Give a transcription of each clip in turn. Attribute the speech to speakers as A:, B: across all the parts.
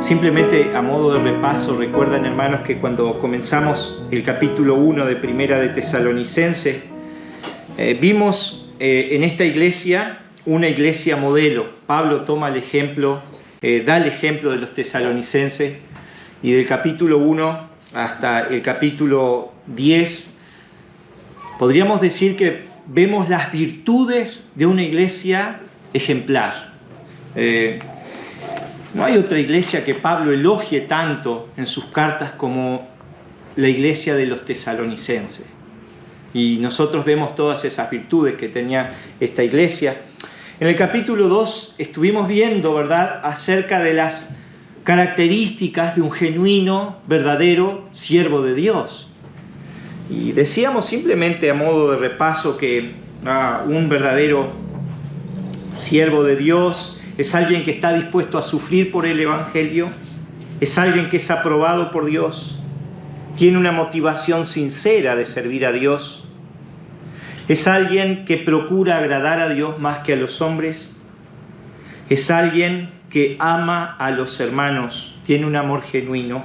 A: Simplemente a modo de repaso, recuerdan, hermanos, que cuando comenzamos el capítulo 1 de Primera de Tesalonicenses, vimos en esta iglesia una iglesia modelo. Pablo toma el ejemplo, da el ejemplo de los tesalonicenses, y del capítulo 1 hasta el capítulo 10, podríamos decir que vemos las virtudes de una iglesia ejemplar. No hay otra iglesia que Pablo elogie tanto en sus cartas como la iglesia de los tesalonicenses. Y nosotros vemos todas esas virtudes que tenía esta iglesia. En el capítulo 2 estuvimos viendo, ¿verdad?, acerca de las características de un genuino, verdadero siervo de Dios. Y decíamos simplemente a modo de repaso que un verdadero siervo de Dios es alguien que está dispuesto a sufrir por el Evangelio, es alguien que es aprobado por Dios, tiene una motivación sincera de servir a Dios, es alguien que procura agradar a Dios más que a los hombres, es alguien que ama a los hermanos, tiene un amor genuino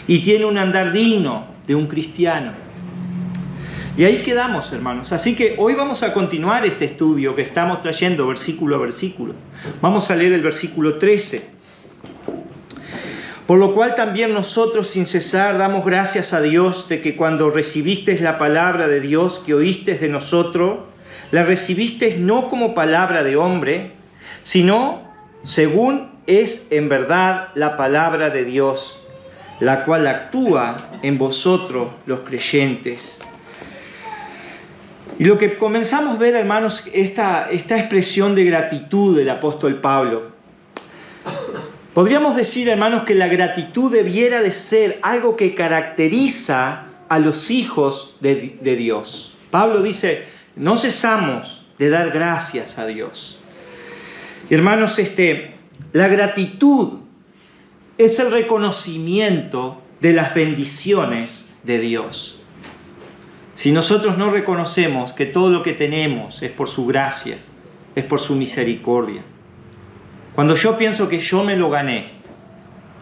A: y tiene un andar digno de un cristiano. Y ahí quedamos, hermanos. Así que hoy vamos a continuar este estudio que estamos trayendo versículo a versículo. Vamos a leer el versículo 13. Por lo cual también nosotros sin cesar damos gracias a Dios de que cuando recibisteis la palabra de Dios que oísteis de nosotros, la recibisteis no como palabra de hombre, sino según es en verdad la palabra de Dios, la cual actúa en vosotros los creyentes. Y lo que comenzamos a ver, hermanos, esta expresión de gratitud del apóstol Pablo. Podríamos decir, hermanos, que la gratitud debiera de ser algo que caracteriza a los hijos de Dios. Pablo dice, no cesamos de dar gracias a Dios. Y hermanos, la gratitud es el reconocimiento de las bendiciones de Dios. Si nosotros no reconocemos que todo lo que tenemos es por su gracia, es por su misericordia, cuando yo pienso que yo me lo gané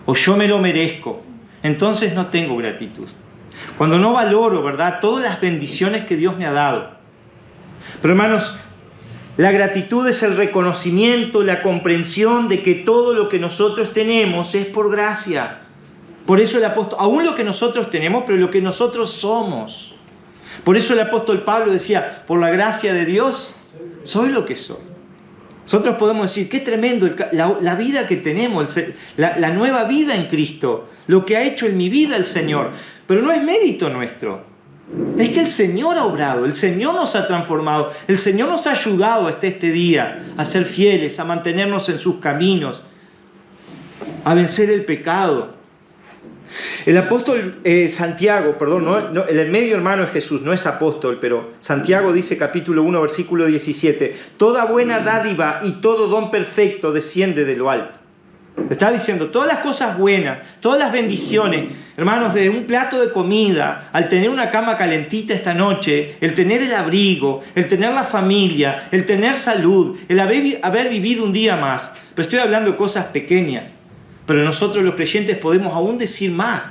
A: o yo me lo merezco, entonces no tengo gratitud. Cuando no valoro, ¿verdad?, todas las bendiciones que Dios me ha dado. Pero, hermanos, la gratitud es el reconocimiento, la comprensión de que todo lo que nosotros tenemos es por gracia. Por eso el apóstol, aún lo que nosotros tenemos, pero lo que nosotros somos. Por eso el apóstol Pablo decía, por la gracia de Dios, soy lo que soy. Nosotros podemos decir, qué tremendo la vida que tenemos, la nueva vida en Cristo, lo que ha hecho en mi vida el Señor. Pero no es mérito nuestro. Es que el Señor ha obrado, el Señor nos ha transformado, el Señor nos ha ayudado hasta este día a ser fieles, a mantenernos en sus caminos, a vencer el pecado. El apóstol Santiago, el medio hermano de Jesús, no es apóstol, pero Santiago dice, capítulo 1, versículo 17, toda buena dádiva y todo don perfecto desciende de lo alto. Está diciendo, todas las cosas buenas, todas las bendiciones, hermanos, de un plato de comida, al tener una cama calentita esta noche, el tener el abrigo, el tener la familia, el tener salud, el haber vivido un día más. Pero estoy hablando de cosas pequeñas. Pero nosotros los creyentes podemos aún decir más.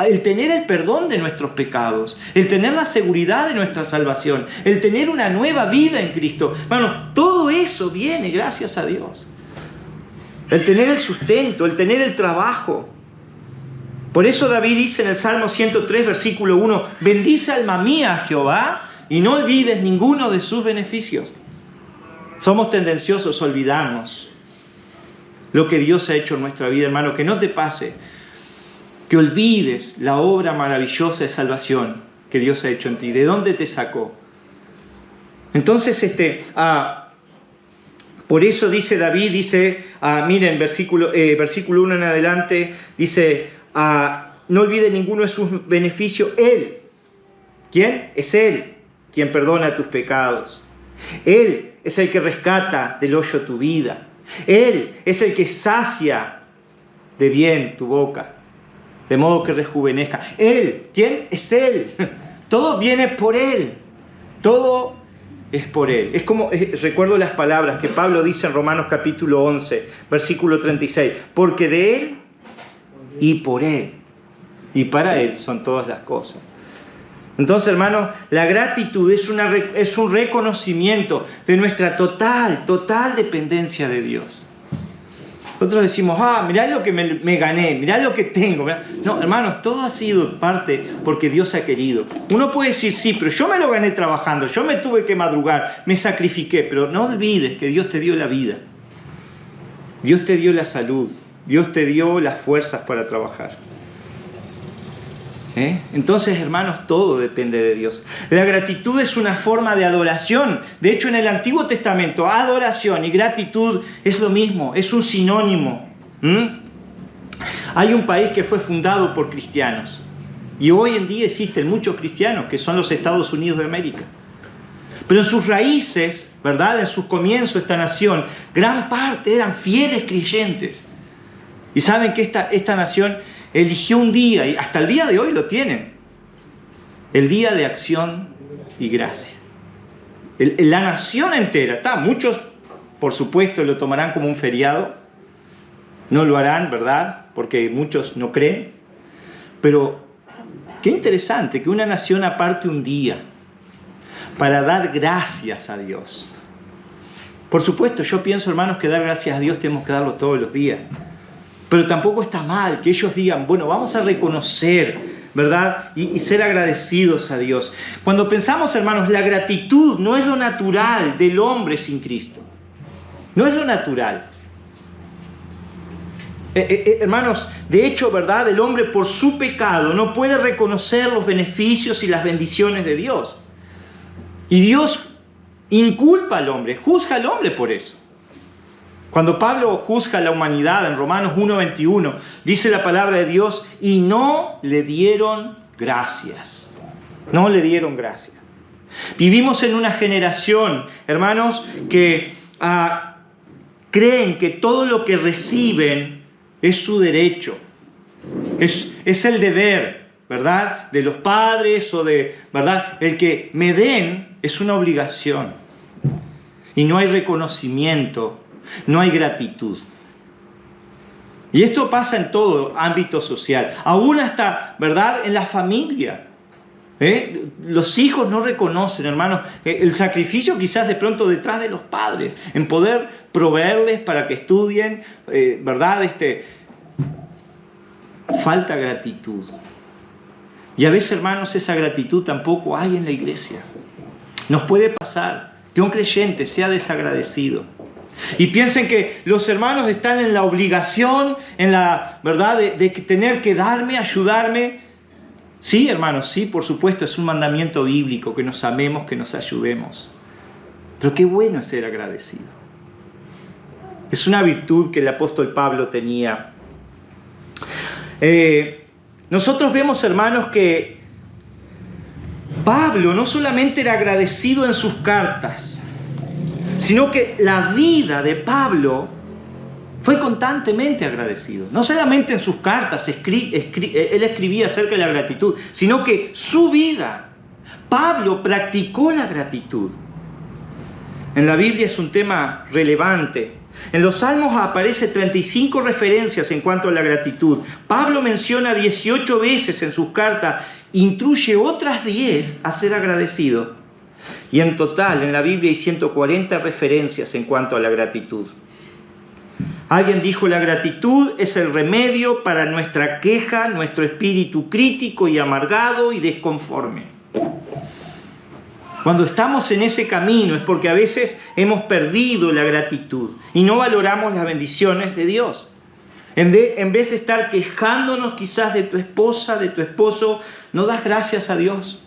A: El tener el perdón de nuestros pecados, el tener la seguridad de nuestra salvación, el tener una nueva vida en Cristo. Bueno, todo eso viene gracias a Dios. El tener el sustento, el tener el trabajo. Por eso David dice en el Salmo 103, versículo 1, bendice alma mía a Jehová y no olvides ninguno de sus beneficios. Somos tendenciosos a olvidarnos lo que Dios ha hecho en nuestra vida, hermano. Que no te pase que olvides la obra maravillosa de salvación que Dios ha hecho en ti. ¿De dónde te sacó? Entonces, por eso dice David, miren, versículo 1 en adelante, dice, no olvides ninguno de sus beneficios. Él, ¿quién? Es Él quien perdona tus pecados. Él es el que rescata del hoyo tu vida. Él es el que sacia de bien tu boca, de modo que rejuvenezca. Él, ¿quién? Es Él. Todo viene por Él. Todo es por Él. Es como, recuerdo las palabras que Pablo dice en Romanos capítulo 11, versículo 36. Porque de Él y por Él y para Él son todas las cosas. Entonces, hermanos, la gratitud es un reconocimiento de nuestra total dependencia de Dios. Nosotros decimos, mirá lo que me gané, mirá lo que tengo. No, hermanos, todo ha sido parte porque Dios ha querido. Uno puede decir, sí, pero yo me lo gané trabajando, yo me tuve que madrugar, me sacrifiqué. Pero no olvides que Dios te dio la vida. Dios te dio la salud. Dios te dio las fuerzas para trabajar. Entonces, hermanos, todo depende de Dios. La gratitud es una forma de adoración. De hecho, en el Antiguo Testamento, adoración y gratitud es lo mismo, es un sinónimo. Hay un país que fue fundado por cristianos y hoy en día existen muchos cristianos que son los Estados Unidos de América. Pero en sus raíces, ¿verdad? En sus comienzos, esta nación, gran parte eran fieles creyentes. Y saben que esta nación eligió un día, y hasta el día de hoy lo tienen, el Día de Acción y Gracia. La nación entera, muchos por supuesto lo tomarán como un feriado, no lo harán, ¿verdad? Porque muchos no creen, pero qué interesante que una nación aparte un día para dar gracias a Dios. Por supuesto, yo pienso, hermanos, que dar gracias a Dios tenemos que darlo todos los días. Pero tampoco está mal que ellos digan, bueno, vamos a reconocer, ¿verdad? Y ser agradecidos a Dios. Cuando pensamos, hermanos, la gratitud no es lo natural del hombre sin Cristo. No es lo natural. Hermanos, de hecho, ¿verdad? El hombre por su pecado no puede reconocer los beneficios y las bendiciones de Dios. Y Dios inculpa al hombre, juzga al hombre por eso. Cuando Pablo juzga a la humanidad en Romanos 1:21, dice la palabra de Dios, y no le dieron gracias. No le dieron gracias. Vivimos en una generación, hermanos, que creen que todo lo que reciben es su derecho. Es el deber, ¿verdad? De los padres o ¿verdad? El que me den es una obligación. Y no hay reconocimiento. No hay gratitud. Y esto pasa en todo ámbito social. Aún hasta, ¿verdad? En la familia. Los hijos no reconocen, hermanos, el sacrificio quizás de pronto detrás de los padres, en poder proveerles para que estudien, ¿verdad? Falta gratitud. Y a veces, hermanos, esa gratitud tampoco hay en la iglesia. Nos puede pasar que un creyente sea desagradecido. Y piensen que los hermanos están en la obligación, en la verdad de tener que darme, ayudarme. Sí, hermanos, sí, por supuesto, es un mandamiento bíblico que nos amemos, que nos ayudemos. Pero qué bueno es ser agradecido. Es una virtud que el apóstol Pablo tenía. Nosotros vemos, hermanos, que Pablo no solamente era agradecido en sus cartas, sino que la vida de Pablo fue constantemente agradecido. No solamente en sus cartas él escribía acerca de la gratitud, sino que su vida, Pablo practicó la gratitud. En la Biblia es un tema relevante. En los Salmos aparece 35 referencias en cuanto a la gratitud. Pablo menciona 18 veces en sus cartas, instruye otras 10 a ser agradecido. Y en total, en la Biblia hay 140 referencias en cuanto a la gratitud. Alguien dijo, la gratitud es el remedio para nuestra queja, nuestro espíritu crítico y amargado y desconforme. Cuando estamos en ese camino es porque a veces hemos perdido la gratitud y no valoramos las bendiciones de Dios. En vez de estar quejándonos quizás de tu esposa, de tu esposo, ¿no das gracias a Dios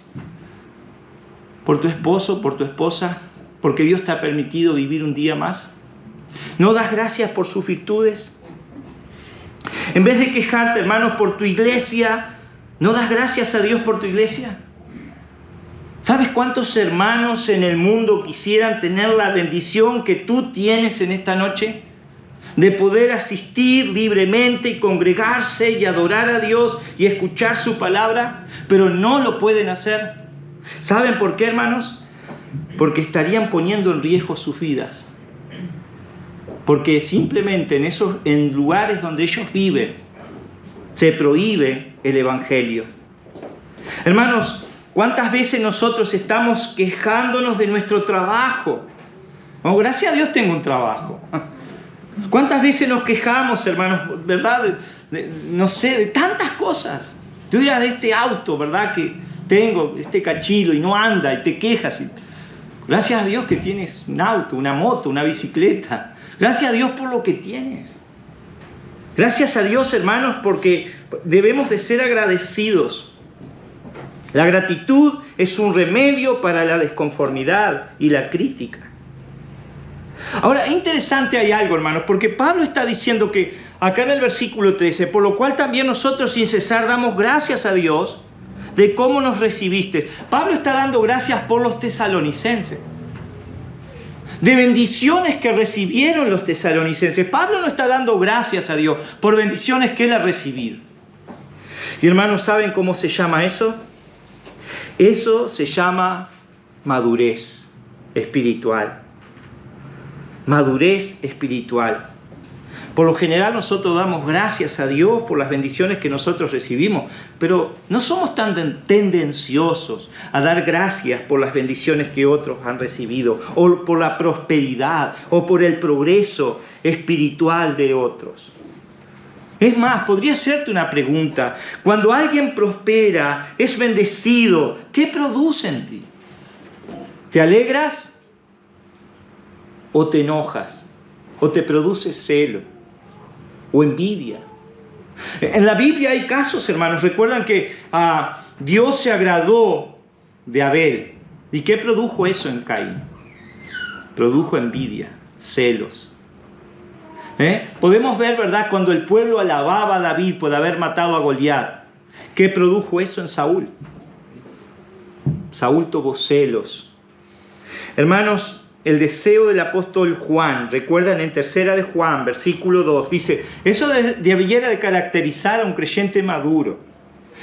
A: por tu esposo, por tu esposa, porque Dios te ha permitido vivir un día más? ¿No das gracias por sus virtudes? En vez de quejarte, hermanos, por tu iglesia, ¿no das gracias a Dios por tu iglesia? ¿Sabes cuántos hermanos en el mundo quisieran tener la bendición que tú tienes en esta noche? De poder asistir libremente y congregarse y adorar a Dios y escuchar su palabra, pero no lo pueden hacer. ¿Saben por qué, hermanos? porque estarían poniendo en riesgo sus vidas. Porque simplemente en lugares donde ellos viven se prohíbe el Evangelio. Hermanos, ¿cuántas veces nosotros estamos quejándonos de nuestro trabajo? Oh, gracias a Dios tengo un trabajo. ¿Cuántas veces nos quejamos, hermanos, verdad? No sé, de tantas cosas. Tú dirás de este auto, ¿verdad? Que tengo, este cachilo y no anda y te quejas. Gracias a Dios que tienes un auto, una moto, una bicicleta. Gracias a Dios por lo que tienes. Gracias a Dios, hermanos, porque debemos de ser agradecidos. La gratitud es un remedio para la desconformidad y la crítica. Ahora, es interesante, hay algo, hermanos, porque Pablo está diciendo que acá en el versículo 13, por lo cual también nosotros sin cesar damos gracias a Dios de cómo nos recibiste. Pablo está dando gracias por los tesalonicenses, de bendiciones que recibieron los tesalonicenses. Pablo no está dando gracias a Dios por bendiciones que él ha recibido. Y hermanos, ¿saben cómo se llama eso? Eso se llama madurez espiritual. Madurez espiritual. Por lo general nosotros damos gracias a Dios por las bendiciones que nosotros recibimos, pero no somos tan tendenciosos a dar gracias por las bendiciones que otros han recibido, o por la prosperidad, o por el progreso espiritual de otros. Es más, podría hacerte una pregunta. Cuando alguien prospera, es bendecido, ¿qué produce en ti? ¿Te alegras o te enojas? ¿O te produce celo o envidia? En la Biblia hay casos, hermanos. Recuerdan que Dios se agradó de Abel. ¿Y qué produjo eso en Caín? Produjo envidia, celos. Podemos ver, ¿verdad?, cuando el pueblo alababa a David por haber matado a Goliat. ¿Qué produjo eso en Saúl? Saúl tuvo celos. Hermanos, el deseo del apóstol Juan, recuerdan en 3 de Juan, versículo 2, dice, eso debiera de caracterizar a un creyente maduro.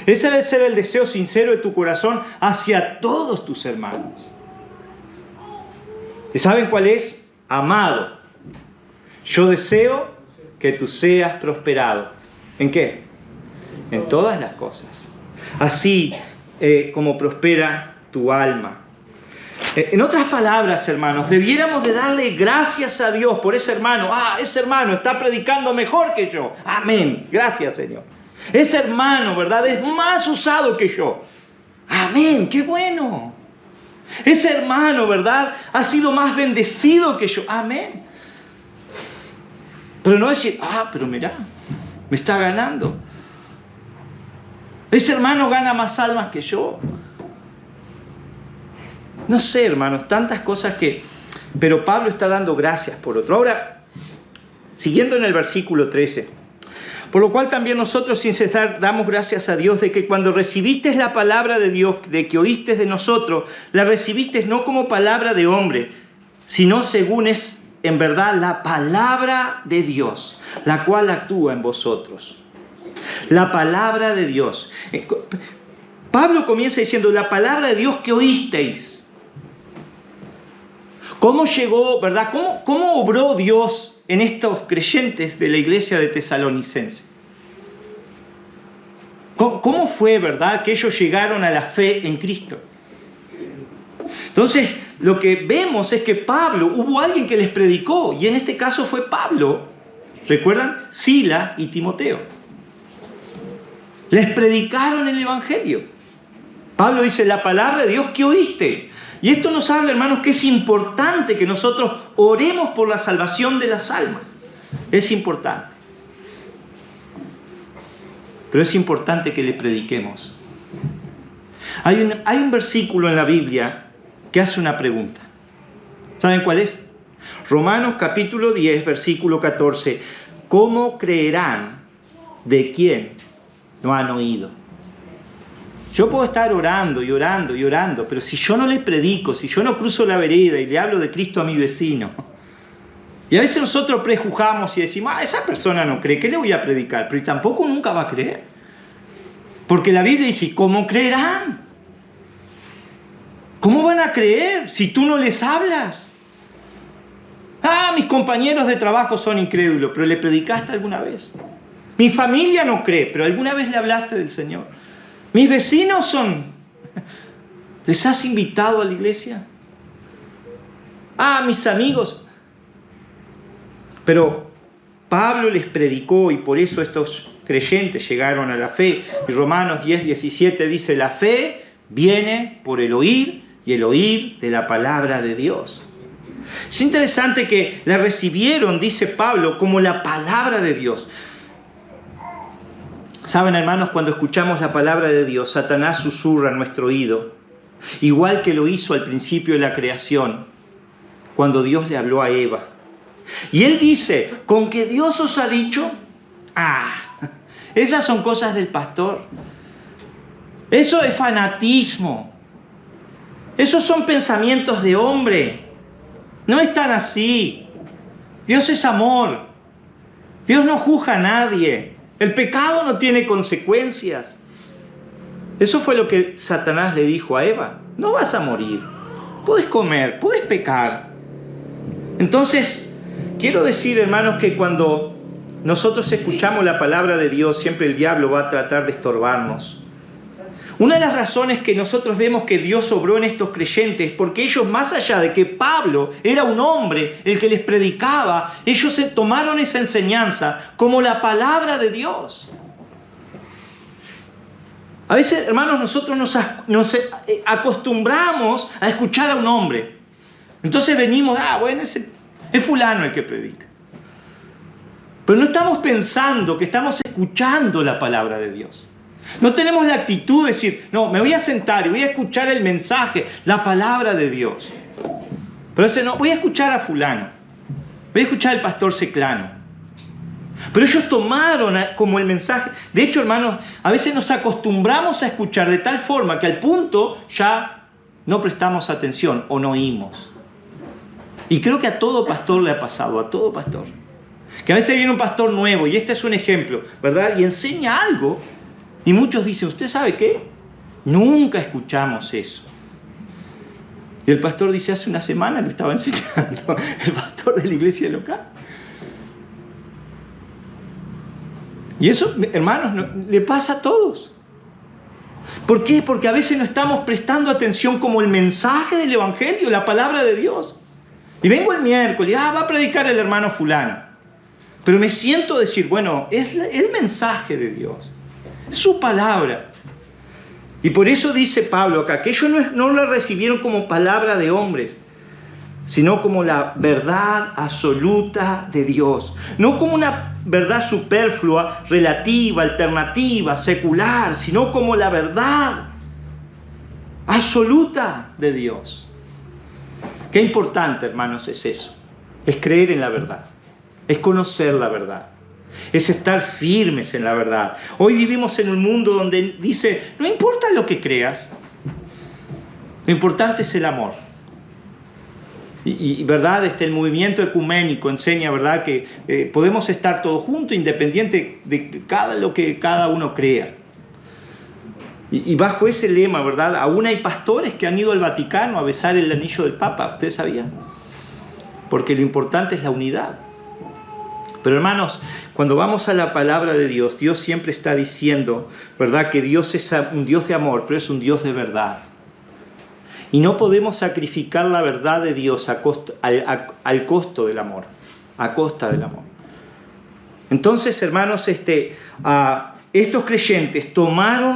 A: Ese debe ser el deseo sincero de tu corazón hacia todos tus hermanos. ¿Y saben cuál es? Amado, yo deseo que tú seas prosperado. ¿En qué? En todas las cosas. Así como prospera tu alma. En otras palabras, hermanos, debiéramos de darle gracias a Dios por ese hermano. Ese hermano está predicando mejor que yo. Amén. Gracias, Señor. Ese hermano, ¿verdad?, es más usado que yo. Amén. Qué bueno. Ese hermano, ¿verdad?, ha sido más bendecido que yo. Amén. Pero no decir, pero mirá, me está ganando. Ese hermano gana más almas que yo. No sé, hermanos, tantas cosas que... Pero Pablo está dando gracias por otro. Ahora, siguiendo en el versículo 13. Por lo cual también nosotros sin cesar damos gracias a Dios de que cuando recibiste la palabra de Dios, de que oíste de nosotros, la recibiste no como palabra de hombre, sino según es en verdad la palabra de Dios, la cual actúa en vosotros. La palabra de Dios. Pablo comienza diciendo, la palabra de Dios que oísteis. ¿Cómo llegó, verdad? ¿Cómo obró Dios en estos creyentes de la iglesia de Tesalonicense? ¿Cómo fue, verdad, que ellos llegaron a la fe en Cristo? Entonces, lo que vemos es que Pablo, hubo alguien que les predicó, y en este caso fue Pablo. ¿Recuerdan? Sila y Timoteo. Les predicaron el Evangelio. Pablo dice, la palabra de Dios que oísteis. Y esto nos habla, hermanos, que es importante que nosotros oremos por la salvación de las almas. Es importante. Pero es importante que le prediquemos. Hay un versículo en la Biblia que hace una pregunta. ¿Saben cuál es? Romanos capítulo 10, versículo 14. ¿Cómo creerán de quién no han oído? Yo puedo estar orando y orando y orando, pero si yo no le predico, si yo no cruzo la vereda y le hablo de Cristo a mi vecino, y a veces nosotros prejuzgamos y decimos, esa persona no cree, ¿qué le voy a predicar? Pero tampoco nunca va a creer. Porque la Biblia dice, ¿cómo creerán? ¿Cómo van a creer si tú no les hablas? Ah, mis compañeros de trabajo son incrédulos, pero ¿le predicaste alguna vez? Mi familia no cree, pero ¿alguna vez le hablaste del Señor? Mis vecinos son... ¿Les has invitado a la iglesia? Ah, mis amigos. Pero Pablo les predicó y por eso estos creyentes llegaron a la fe. Y Romanos 10:17 dice, la fe viene por el oír y el oír de la palabra de Dios. Es interesante que la recibieron, dice Pablo, como la palabra de Dios. Saben, hermanos, cuando escuchamos la palabra de Dios, Satanás susurra en nuestro oído, igual que lo hizo al principio de la creación, cuando Dios le habló a Eva. Y él dice, ¿con que Dios os ha dicho? Esas son cosas del pastor. Eso es fanatismo. Esos son pensamientos de hombre. No es tan así. Dios es amor. Dios no juzga a nadie. El pecado no tiene consecuencias. Eso fue lo que Satanás le dijo a Eva. No vas a morir. Puedes comer, puedes pecar. Entonces, quiero decir, hermanos, que cuando nosotros escuchamos la palabra de Dios, siempre el diablo va a tratar de estorbarnos. Una de las razones que nosotros vemos que Dios obró en estos creyentes, porque ellos, más allá de que Pablo era un hombre el que les predicaba, ellos tomaron esa enseñanza como la palabra de Dios. A veces, hermanos, nosotros nos acostumbramos a escuchar a un hombre. Entonces venimos, bueno, es fulano el que predica. Pero no estamos pensando que estamos escuchando la palabra de Dios. No tenemos la actitud de decir, no, me voy a sentar y voy a escuchar el mensaje, la palabra de Dios. Pero ese no, voy a escuchar a fulano, voy a escuchar al pastor Ceclano. Pero ellos tomaron como el mensaje. De hecho, hermanos, a veces nos acostumbramos a escuchar de tal forma que al punto ya no prestamos atención o no oímos. Y creo que a todo pastor le ha pasado, a todo pastor. Que a veces viene un pastor nuevo, y este es un ejemplo, ¿verdad? Y enseña algo, y muchos dicen, ¿usted sabe qué? Nunca escuchamos eso. Y el pastor dice, hace una semana lo estaba enseñando, el pastor de la iglesia local. Y eso, hermanos, le pasa a todos. ¿Por qué? Porque a veces no estamos prestando atención como el mensaje del Evangelio, la palabra de Dios. Y vengo el miércoles, va a predicar el hermano fulano. Pero me siento decir, bueno, es el mensaje de Dios. Es su palabra. Y por eso dice Pablo acá, que ellos no la recibieron como palabra de hombres, sino como la verdad absoluta de Dios. No como una verdad superflua, relativa, alternativa, secular, sino como la verdad absoluta de Dios. Qué importante, hermanos, es eso. Es creer en la verdad. Es conocer la verdad. Es estar firmes en la verdad. Hoy vivimos en un mundo donde dice, no importa lo que creas, lo importante es el amor. Y verdad, el movimiento ecuménico enseña, verdad, que podemos estar todos juntos, independiente de lo que cada uno crea. Y bajo ese lema, verdad, aún hay pastores que han ido al Vaticano a besar el anillo del Papa. ¿Ustedes sabían? Porque lo importante es la unidad. Pero hermanos, cuando vamos a la palabra de Dios, Dios siempre está diciendo, verdad, que Dios es un Dios de amor, pero es un Dios de verdad. Y no podemos sacrificar la verdad de Dios al costo del amor, a costa del amor. Entonces, hermanos, estos creyentes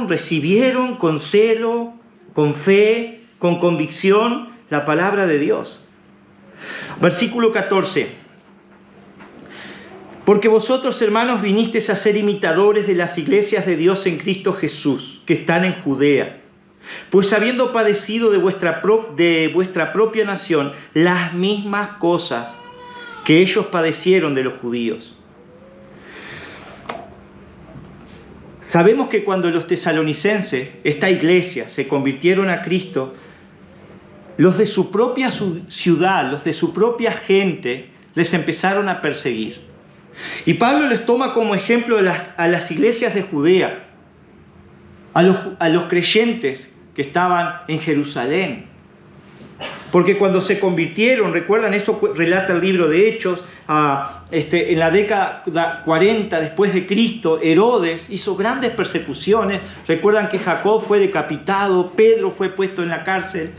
A: recibieron con celo, con fe, con convicción la palabra de Dios. Versículo 14. Porque vosotros, hermanos, vinisteis a ser imitadores de las iglesias de Dios en Cristo Jesús, que están en Judea. Pues habiendo padecido de vuestra propia nación las mismas cosas que ellos padecieron de los judíos. Sabemos que cuando los tesalonicenses, esta iglesia, se convirtieron a Cristo, los de su propia ciudad, los de su propia gente, les empezaron a perseguir. Y Pablo les toma como ejemplo a las iglesias de Judea, a los creyentes que estaban en Jerusalén. Porque cuando se convirtieron, recuerdan, esto relata el libro de Hechos, en la década 40 después de Cristo, Herodes hizo grandes persecuciones. Recuerdan que Jacob fue decapitado, Pedro fue puesto en la cárcel,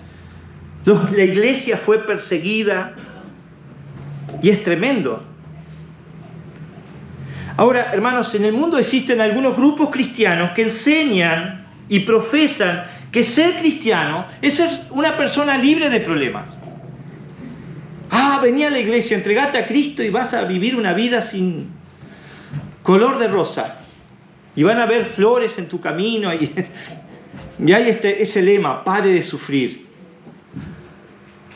A: la iglesia fue perseguida, y es tremendo. Ahora, hermanos, en el mundo existen algunos grupos cristianos que enseñan y profesan que ser cristiano es ser una persona libre de problemas. Vení a la iglesia, entregate a Cristo y vas a vivir una vida sin color de rosa. Y van a haber flores en tu camino. Y hay ese lema, pare de sufrir.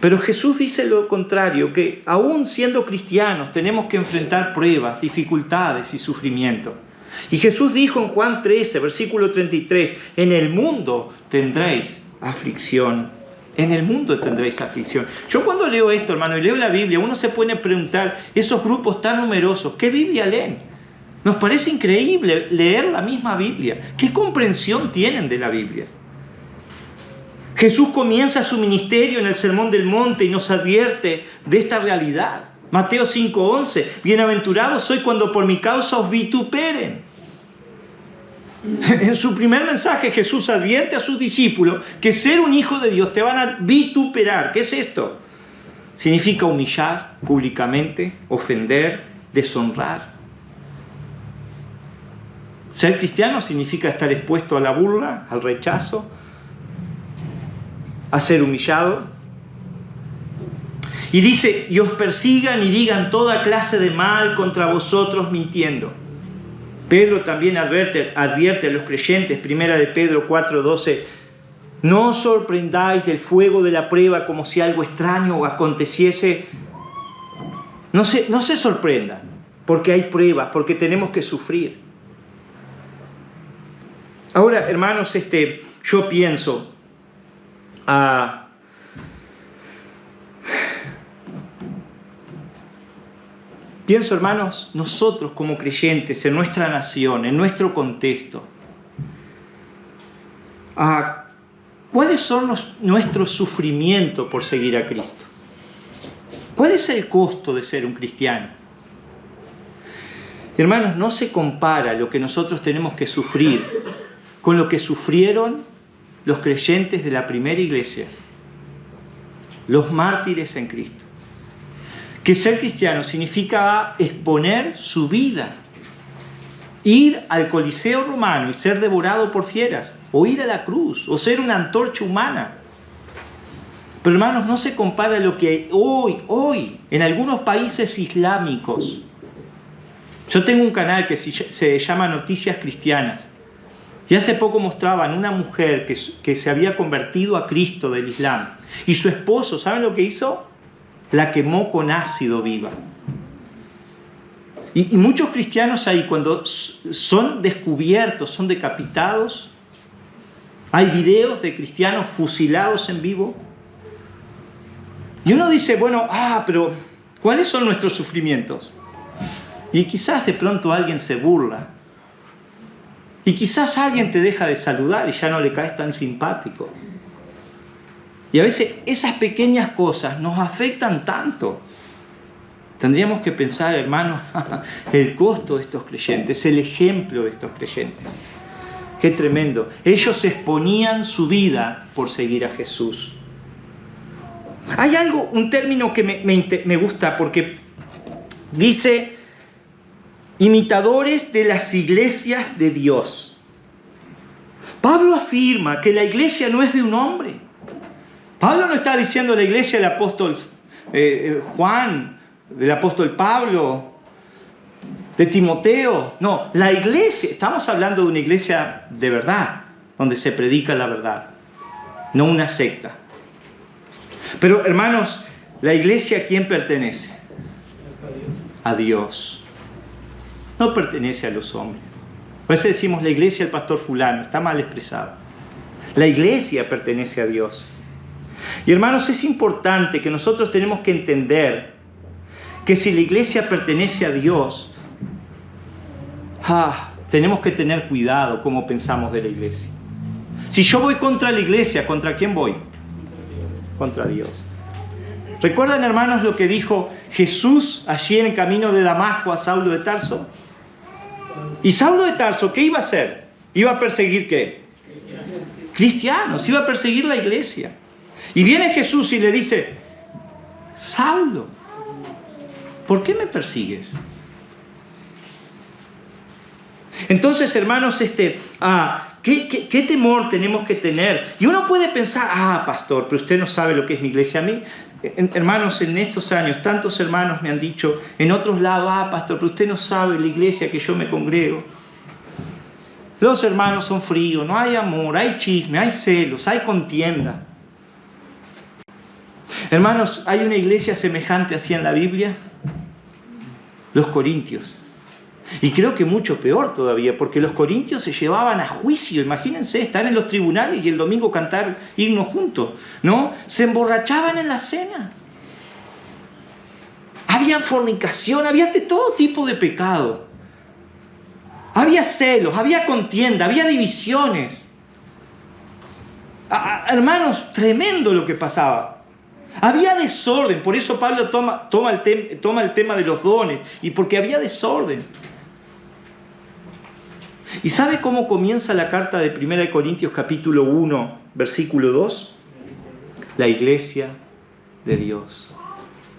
A: Pero Jesús dice lo contrario, que aún siendo cristianos tenemos que enfrentar pruebas, dificultades y sufrimiento. Y Jesús dijo en Juan 13, versículo 33, en el mundo tendréis aflicción. En el mundo tendréis aflicción. Yo cuando leo esto, hermano, y leo la Biblia, uno se puede preguntar, esos grupos tan numerosos, ¿qué Biblia leen? Nos parece increíble leer la misma Biblia. ¿Qué comprensión tienen de la Biblia? Jesús comienza su ministerio en el Sermón del Monte y nos advierte de esta realidad. Mateo 5:11, bienaventurados sois cuando por mi causa os vituperen. En su primer mensaje Jesús advierte a sus discípulos que ser un hijo de Dios te van a vituperar. ¿Qué es esto? Significa humillar públicamente, ofender, deshonrar. Ser cristiano significa estar expuesto a la burla, al rechazo, a ser humillado. Y dice, y os persigan y digan toda clase de mal contra vosotros mintiendo. Pedro también advierte a los creyentes, primera de Pedro 4:12, no os sorprendáis del fuego de la prueba como si algo extraño aconteciese. No se sorprendan, porque hay pruebas, porque tenemos que sufrir. Ahora, hermanos, yo pienso, hermanos, nosotros como creyentes, en nuestra nación, en nuestro contexto, ¿cuáles son nuestros sufrimientos por seguir a Cristo? ¿Cuál es el costo de ser un cristiano? Hermanos, no se compara lo que nosotros tenemos que sufrir con lo que sufrieron los creyentes de la primera iglesia, los mártires en Cristo. Que ser cristiano significa exponer su vida, ir al Coliseo romano y ser devorado por fieras, o ir a la cruz, o ser una antorcha humana. Pero hermanos, no se compara lo que hoy, en algunos países islámicos. Yo tengo un canal que se llama Noticias Cristianas. Y hace poco mostraban una mujer que se había convertido a Cristo del Islam. Y su esposo, ¿saben lo que hizo? La quemó con ácido viva. Y muchos cristianos ahí, cuando son descubiertos, son decapitados, hay videos de cristianos fusilados en vivo. Y uno dice, bueno, pero ¿cuáles son nuestros sufrimientos? Y quizás de pronto alguien se burla. Y quizás alguien te deja de saludar y ya no le caes tan simpático. Y a veces esas pequeñas cosas nos afectan tanto. Tendríamos que pensar, hermanos, el costo de estos creyentes, el ejemplo de estos creyentes. Qué tremendo. Ellos exponían su vida por seguir a Jesús. Hay un término que me gusta porque dice imitadores de las iglesias de Dios. Pablo afirma que la iglesia no es de un hombre. Pablo no está diciendo la iglesia del apóstol Juan, del apóstol Pablo, de Timoteo. No, la iglesia, estamos hablando de una iglesia de verdad, donde se predica la verdad, no una secta. Pero hermanos, la iglesia ¿a quién pertenece? A Dios. No pertenece a los hombres. Por eso decimos la iglesia del pastor fulano, está mal expresado. La iglesia pertenece a Dios. Y hermanos, es importante que nosotros tenemos que entender que si la iglesia pertenece a Dios, tenemos que tener cuidado cómo pensamos de la iglesia. Si yo voy contra la iglesia, ¿contra quién voy? Contra Dios. ¿Recuerdan, hermanos, lo que dijo Jesús allí en el camino de Damasco a Saulo de Tarso? ¿Y Saulo de Tarso qué iba a hacer? ¿Iba a perseguir qué? Cristianos, iba a perseguir la iglesia. Y viene Jesús y le dice: Saulo, ¿por qué me persigues? Entonces, hermanos, ¿qué temor tenemos que tener? Y uno puede pensar: pastor, pero usted no sabe lo que es mi iglesia. A mí, hermanos, en estos años, tantos hermanos me han dicho en otros lados: pastor, pero usted no sabe la iglesia que yo me congrego. Los hermanos son fríos, no hay amor, hay chisme, hay celos, hay contienda. Hermanos, ¿hay una iglesia semejante así en la Biblia? Los corintios. Y creo que mucho peor todavía, porque los corintios se llevaban a juicio. Imagínense estar en los tribunales y el domingo cantar himnos juntos, ¿no? Se emborrachaban en la cena. Había fornicación, había de todo tipo de pecado. Había celos, había contienda, había divisiones. Hermanos, tremendo lo que pasaba. Había desorden, por eso Pablo toma el tema de los dones, y porque había desorden. ¿Y sabe cómo comienza la carta de 1 Corintios capítulo 1, versículo 2? La iglesia de Dios.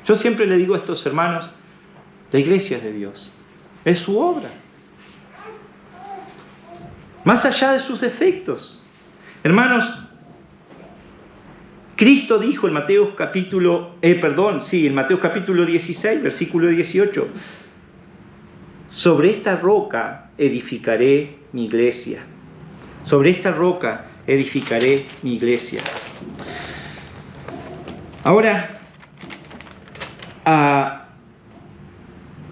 A: Yo siempre le digo a estos hermanos: la iglesia es de Dios, es su obra. Más allá de sus defectos. Hermanos, Cristo dijo en Mateo capítulo 16, versículo 18: sobre esta roca edificaré mi iglesia. Sobre esta roca edificaré mi iglesia. Ahora,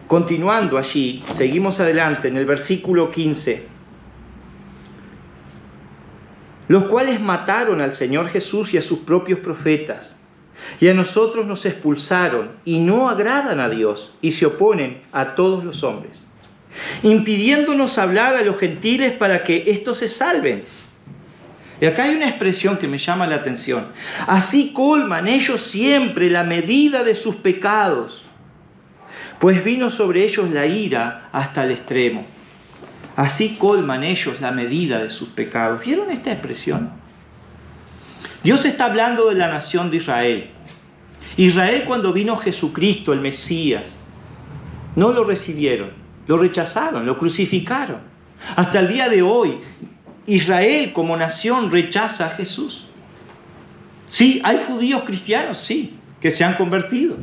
A: continuando allí, seguimos adelante en el versículo 15. Los cuales mataron al Señor Jesús y a sus propios profetas, y a nosotros nos expulsaron, y no agradan a Dios, y se oponen a todos los hombres, impidiéndonos hablar a los gentiles para que éstos se salven. Y acá hay una expresión que me llama la atención. Así colman ellos siempre la medida de sus pecados, pues vino sobre ellos la ira hasta el extremo. Así colman ellos la medida de sus pecados. ¿Vieron esta expresión? Dios está hablando de la nación de Israel. Israel, cuando vino Jesucristo, el Mesías, no lo recibieron, lo rechazaron, lo crucificaron. Hasta el día de hoy, Israel como nación rechaza a Jesús. Sí, hay judíos cristianos, sí, que se han convertido.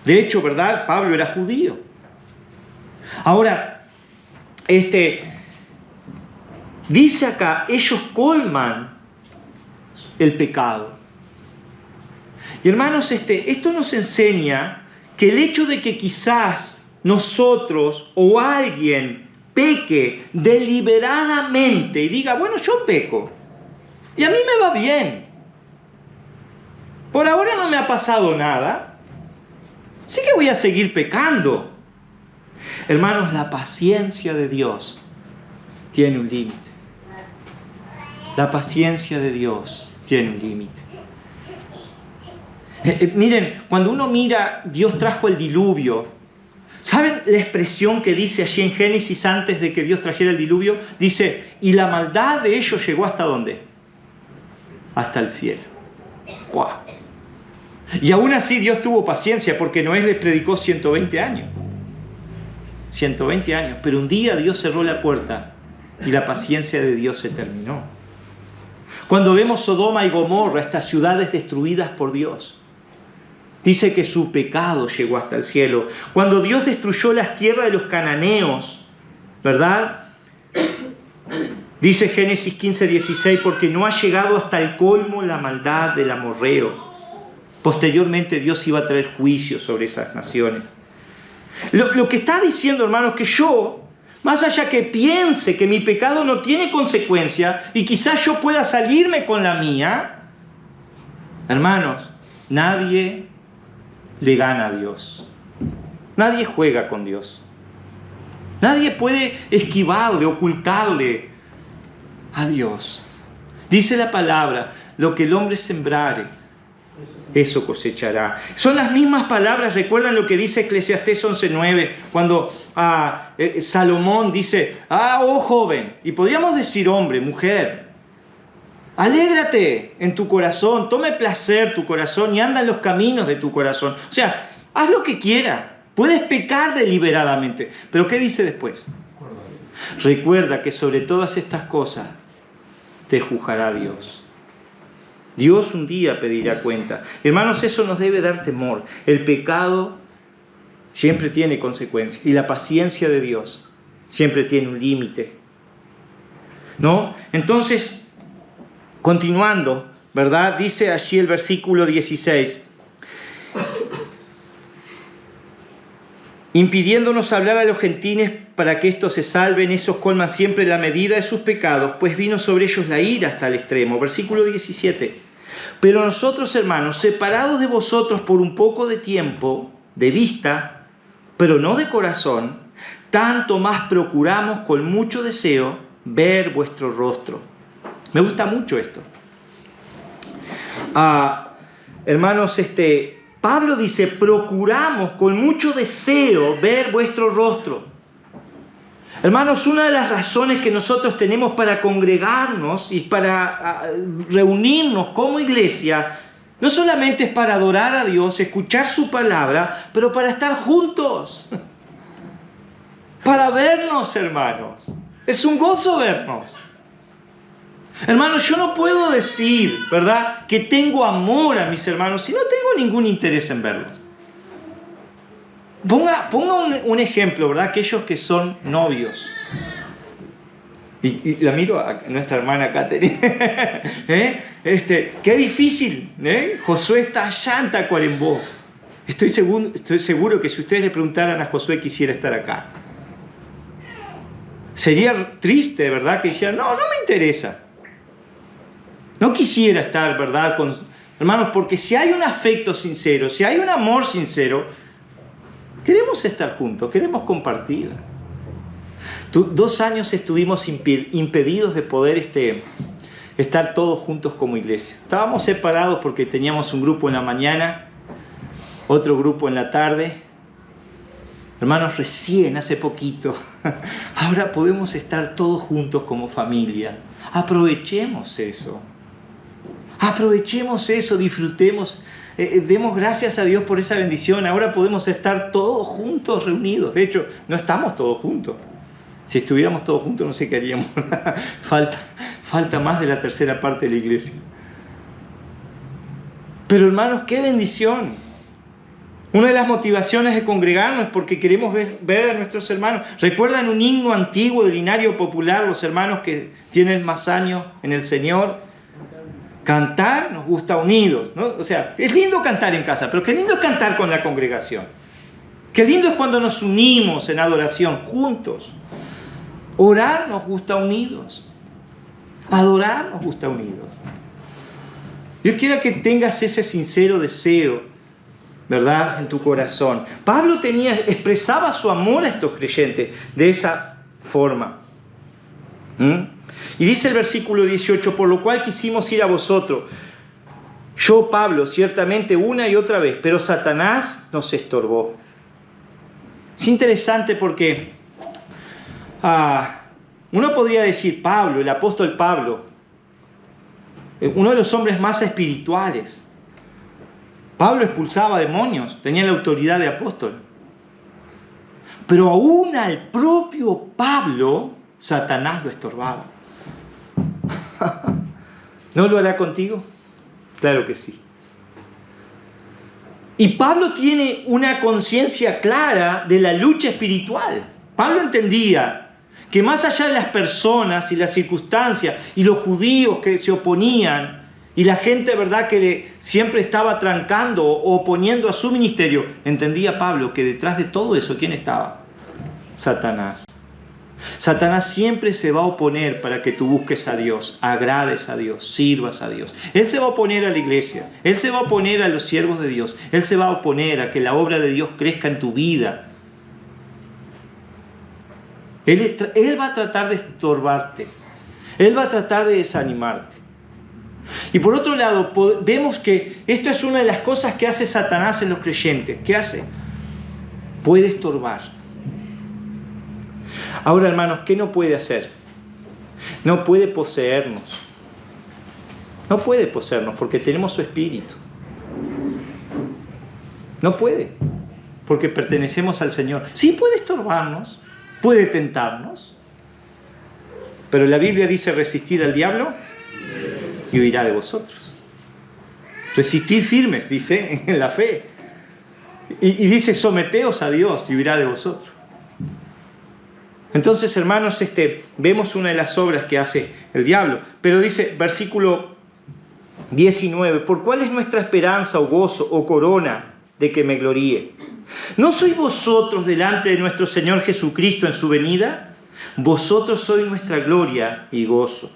A: De hecho, ¿verdad? Pablo era judío. Ahora, dice acá: ellos colman el pecado. Y hermanos, esto nos enseña que el hecho de que quizás nosotros o alguien peque deliberadamente y diga: bueno, yo peco y a mí me va bien, por ahora no me ha pasado nada, sí que voy a seguir pecando. Hermanos, la paciencia de Dios tiene un límite. La paciencia de Dios tiene un límite. Miren, cuando uno mira, Dios trajo el diluvio. ¿Saben la expresión que dice allí en Génesis antes de que Dios trajera el diluvio? Dice: y la maldad de ellos llegó ¿hasta dónde? Hasta el cielo. ¡Wow! Y aún así Dios tuvo paciencia, porque Noé les predicó 120 años. 120 años. Pero un día Dios cerró la puerta y la paciencia de Dios se terminó. Cuando vemos Sodoma y Gomorra, estas ciudades destruidas por Dios, dice que su pecado llegó hasta el cielo. Cuando Dios destruyó las tierras de los cananeos, ¿verdad? Dice Génesis 15, 16, porque no ha llegado hasta el colmo la maldad del amorreo. Posteriormente Dios iba a traer juicio sobre esas naciones. Lo que está diciendo, hermanos, que yo, más allá que piense que mi pecado no tiene consecuencia y quizás yo pueda salirme con la mía, hermanos, nadie le gana a Dios. Nadie juega con Dios. Nadie puede esquivarle, ocultarle a Dios. Dice la palabra: lo que el hombre sembrare, eso cosechará. Son las mismas palabras, recuerdan lo que dice Eclesiastés 11:9, cuando Salomón dice, oh joven, y podríamos decir hombre, mujer, alégrate en tu corazón, tome placer tu corazón y anda en los caminos de tu corazón. O sea, haz lo que quieras, puedes pecar deliberadamente, pero ¿qué dice después? Recuerda que sobre todas estas cosas te juzgará Dios. Dios un día pedirá cuenta. Hermanos, eso nos debe dar temor. El pecado siempre tiene consecuencias y la paciencia de Dios siempre tiene un límite, ¿no? Entonces, continuando, ¿verdad? Dice allí el versículo 16. Impidiéndonos hablar a los gentiles para que éstos se salven, esos colman siempre la medida de sus pecados, pues vino sobre ellos la ira hasta el extremo. Versículo 17. Pero nosotros, hermanos, separados de vosotros por un poco de tiempo, de vista, pero no de corazón, tanto más procuramos con mucho deseo ver vuestro rostro. Me gusta mucho esto. Hermanos, Pablo dice, procuramos con mucho deseo ver vuestro rostro. Hermanos, una de las razones que nosotros tenemos para congregarnos y para reunirnos como iglesia, no solamente es para adorar a Dios, escuchar su palabra, pero para estar juntos. Para vernos, hermanos. Es un gozo vernos. Hermanos, yo no puedo decir, ¿verdad?, que tengo amor a mis hermanos si no tengo ningún interés en verlos. Ponga un ejemplo, ¿verdad? Aquellos que son novios. Y la miro a nuestra hermana Catherine. Qué difícil. Josué está allá en Tacuarembó. Estoy seguro que si ustedes le preguntaran a Josué, quisiera estar acá. Sería triste, ¿verdad? Que dijera, no me interesa. No quisiera estar, ¿verdad? Hermanos, porque si hay un afecto sincero, si hay un amor sincero, queremos estar juntos, queremos compartir. 2 años estuvimos impedidos de poder estar todos juntos como iglesia. Estábamos separados porque teníamos un grupo en la mañana, otro grupo en la tarde. Hermanos, recién hace poquito, ahora podemos estar todos juntos como familia. Aprovechemos eso. Aprovechemos eso, disfrutemos. Demos gracias a Dios por esa bendición. Ahora podemos estar todos juntos reunidos. De hecho, no estamos todos juntos. Si estuviéramos todos juntos, no sé qué haríamos. Falta más de la tercera parte de la iglesia. Pero hermanos, qué bendición. Una de las motivaciones de congregarnos es porque queremos ver a nuestros hermanos. ¿Recuerdan un himno antiguo del himnario popular, los hermanos que tienen más años en el Señor? Cantar nos gusta unidos, ¿no? O sea, es lindo cantar en casa, pero qué lindo es cantar con la congregación. Qué lindo es cuando nos unimos en adoración juntos. Orar nos gusta unidos. Adorar nos gusta unidos. Dios quiera que tengas ese sincero deseo, ¿verdad?, en tu corazón. Pablo expresaba su amor a estos creyentes de esa forma. Y dice el versículo 18, por lo cual quisimos ir a vosotros. Yo, Pablo, ciertamente una y otra vez, pero Satanás nos estorbó. Es interesante porque uno podría decir Pablo, el apóstol Pablo, uno de los hombres más espirituales. Pablo expulsaba demonios, tenía la autoridad de apóstol. Pero aún al propio Pablo, Satanás lo estorbaba. ¿No lo hará contigo? Claro que sí. Y Pablo tiene una conciencia clara de la lucha espiritual. Pablo entendía que más allá de las personas y las circunstancias y los judíos que se oponían y la gente, ¿verdad?, que siempre estaba trancando o oponiendo a su ministerio, entendía Pablo que detrás de todo eso, ¿quién estaba? Satanás. Satanás siempre se va a oponer para que tú busques a Dios, agrades a Dios, sirvas a Dios. Él se va a oponer a la iglesia, Él se va a oponer a los siervos de Dios, Él se va a oponer a que la obra de Dios crezca en tu vida. Él va a tratar de estorbarte, Él va a tratar de desanimarte. Y por otro lado, vemos que esto es una de las cosas que hace Satanás en los creyentes. ¿Qué hace? Puede estorbar. Ahora, hermanos, ¿qué no puede hacer? No puede poseernos. No puede poseernos porque tenemos su espíritu. No puede, porque pertenecemos al Señor. Sí puede estorbarnos, puede tentarnos, pero la Biblia dice: resistid al diablo y huirá de vosotros. Resistid firmes, dice, en la fe. Y dice: someteos a Dios y huirá de vosotros. Entonces, hermanos, vemos una de las obras que hace el diablo. Pero dice, versículo 19, ¿por cuál es nuestra esperanza o gozo o corona de que me gloríe? ¿No sois vosotros delante de nuestro Señor Jesucristo en su venida? Vosotros sois nuestra gloria y gozo.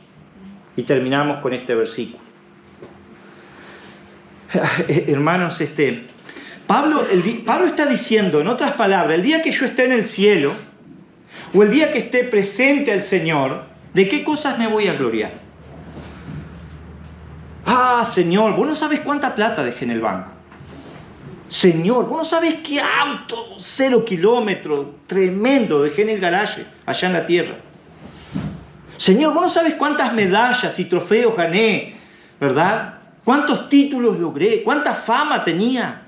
A: Y terminamos con este versículo. Hermanos, Pablo está diciendo, en otras palabras, el día que yo esté en el cielo, o el día que esté presente al Señor, ¿de qué cosas me voy a gloriar? Ah, Señor, vos no sabes cuánta plata dejé en el banco. Señor, vos no sabes qué auto, 0 kilómetros, tremendo, dejé en el garaje, allá en la tierra. Señor, vos no sabes cuántas medallas y trofeos gané, ¿verdad? Cuántos títulos logré, cuánta fama tenía,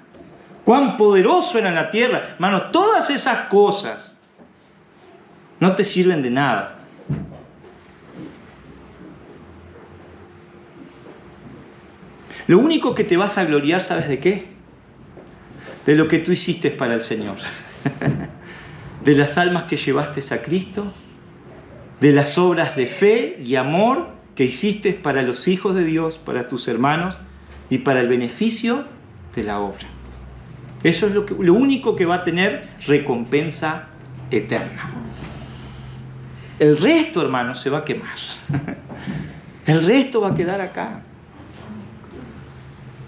A: cuán poderoso era en la tierra. Hermano, todas esas cosas no te sirven de nada. Lo único que te vas a gloriar, ¿sabes de qué? De lo que tú hiciste para el Señor. De las almas que llevaste a Cristo, de las obras de fe y amor que hiciste para los hijos de Dios, para tus hermanos y para el beneficio de la obra. Eso es lo único que va a tener recompensa eterna. El resto, hermanos, se va a quemar. El resto va a quedar acá.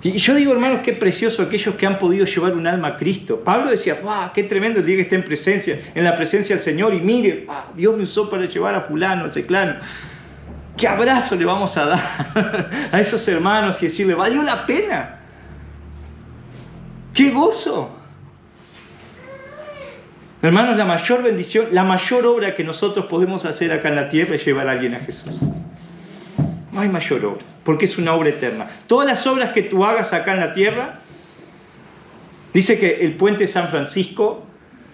A: Y yo digo, hermanos, qué precioso aquellos que han podido llevar un alma a Cristo. Pablo decía, ¡wow! Qué tremendo el día que esté en la presencia del Señor. Y mire, Dios me usó para llevar a fulano, a ciclano. ¡Qué abrazo le vamos a dar a esos hermanos y decirle, valió la pena! ¡Qué gozo! Hermanos, la mayor bendición, la mayor obra que nosotros podemos hacer acá en la tierra es llevar a alguien a Jesús. No hay mayor obra, porque es una obra eterna. Todas las obras que tú hagas acá en la tierra, dice que el puente de San Francisco,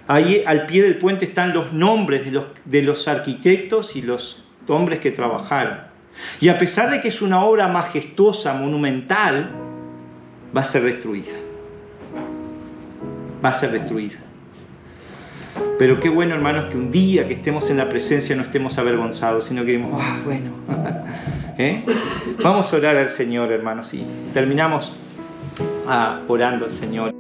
A: ahí al pie del puente están los nombres de los arquitectos y los hombres que trabajaron. Y a pesar de que es una obra majestuosa, monumental, va a ser destruida. Va a ser destruida. Pero qué bueno, hermanos, que un día que estemos en la presencia no estemos avergonzados, sino que digamos, bueno. Vamos a orar al Señor, hermanos, y terminamos orando al Señor.